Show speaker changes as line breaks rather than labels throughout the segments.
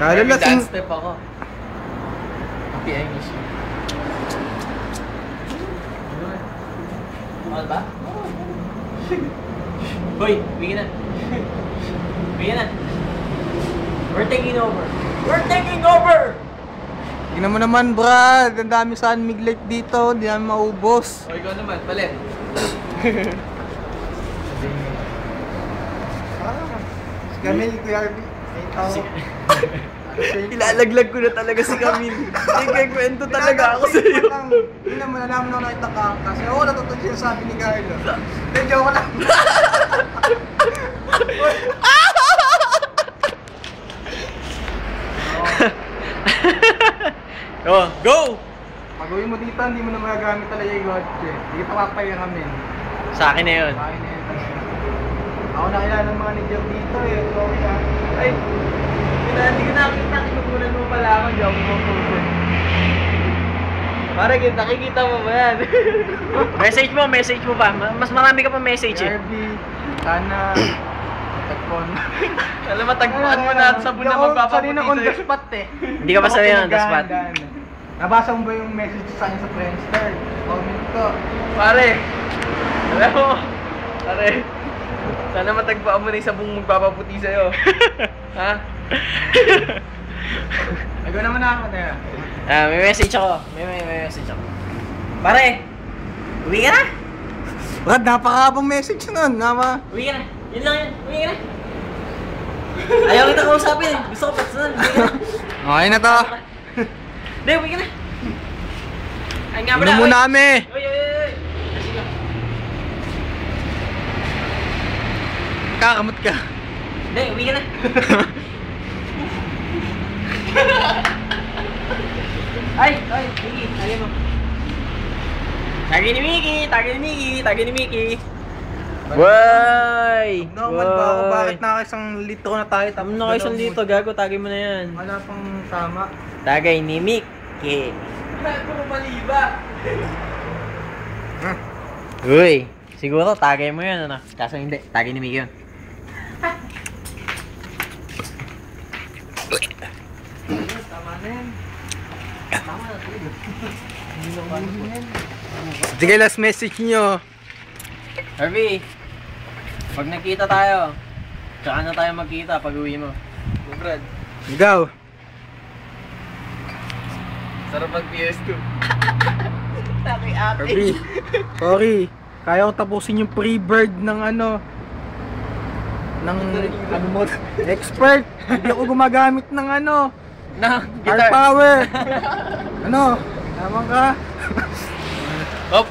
Kala lasing.
Dance step ako. Happy English. Mahal ba? Hoy, bigyan na. Bigyan na. We're taking over. We're taking over!
Tingnan mo naman, Brad. Ang dami saan miglate dito. Hindi namin maubos.
O, ikaw naman, palit.
Si Camille, Kuya Arby.
Ilalaglag ko na talaga si Camille. Ikaikwento talaga ako sa iyo.
Hindi na malalaman ako nakita ka. Kasi ako natutod siya sabi ni Carlo. Then joke lang.
Oh, go!
Pag-uwi mo dito, hindi mo na magagamit talaga yung kotse. Hindi ka papaya kami.
Sa akin na yun.
Sa akin na yun. Ako nakilala ng mga nigyaw dito eh.
Ay, hindi ko nakikita. Kinukunan mo pala ako. Hindi ako pupunod. Para nakikita mo ba yan? Message mo pa. Mas marami ka pa message eh.
RB, sana matagpon.
Alam, matagpuan mo na at sabon na magpapaputi
Sanina on the
sa'yo.
spot eh.
Hindi ka pa sanay on the spot.
Nabasa mo ba yung message sa akin sa Friendster? Comment ko.
Pare, alam mo, pare, sana matagpuan mo na yung sabong magpapaputi sa'yo. Ha?
Agaw naman ako na.
May message ako. May message ako. Pare, uwi ka na?
Brad, napakahabang message nun.
Uwi ka na. Yun lang yun. Uwi ka na. Ayaw kita kausapin eh. Gusto ko personal. Uwi ka na.
Okay na to.
Hindi, uwi ka na. Ay nga pala.
Ano muna kami?
Uy. Sige.
Kakamot ka.
Hindi, uwi ka na. Ay, Miki, tagay mo. Tagay ni Miki. Way!
Naman ba ako? Bakit naka-isang litro na tayo? Tapos
Naka-isang litro, gago, tagay mo na yan.
Wala pang tama.
Tagay ni Miki. Ano mali ba? Uy, siguro tagay mo yan, ano? Kaso hindi, tagay ni Miki yun.
Tama na yan. Tama na talaga. Sige, last message nyo.
Harvey, pag nakita tayo, tsaka na tayo magkita pag uwi mo. Brad,
Ikaw.
sarap mag PS2. Taki-aki.
Harvey, sorry. Kaya ko tapusin yung pre-bird ng ano mo, expert. Hindi ako gumagamit ng ano,
Na,
hard
guitar.
power. Ano? Tama ka?
Hop.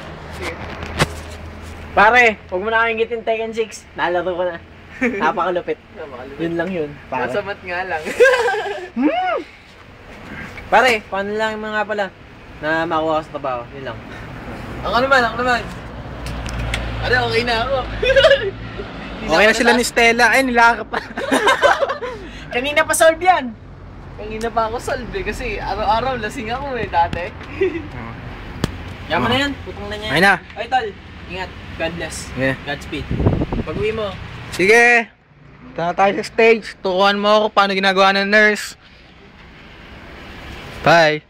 Pare, huwag mo na kaingitin Tekken 6. Nalaro ko na. Napakalupit. Yun lang yun. Pare.
Masamat nga lang.
Pare, paano lang yung mga pala na makuha ka sa trabaho? Yun lang.
Ako naman. Ano, okay na ako.
Okay na sila ni Stella. Ay, nilaka pa.
Kanina pa solve yan.
Kanina pa ako salve kasi araw-araw lasing ako dati.
Yaman na yan. Putong na niya.
Ay na.
Ay, tol. Ingat. God bless.
Yeah.
Godspeed. Pag-uwi mo.
Sige. Ito na tayo sa stage. Turuan mo ako paano ginagawa ng nurse. Bye.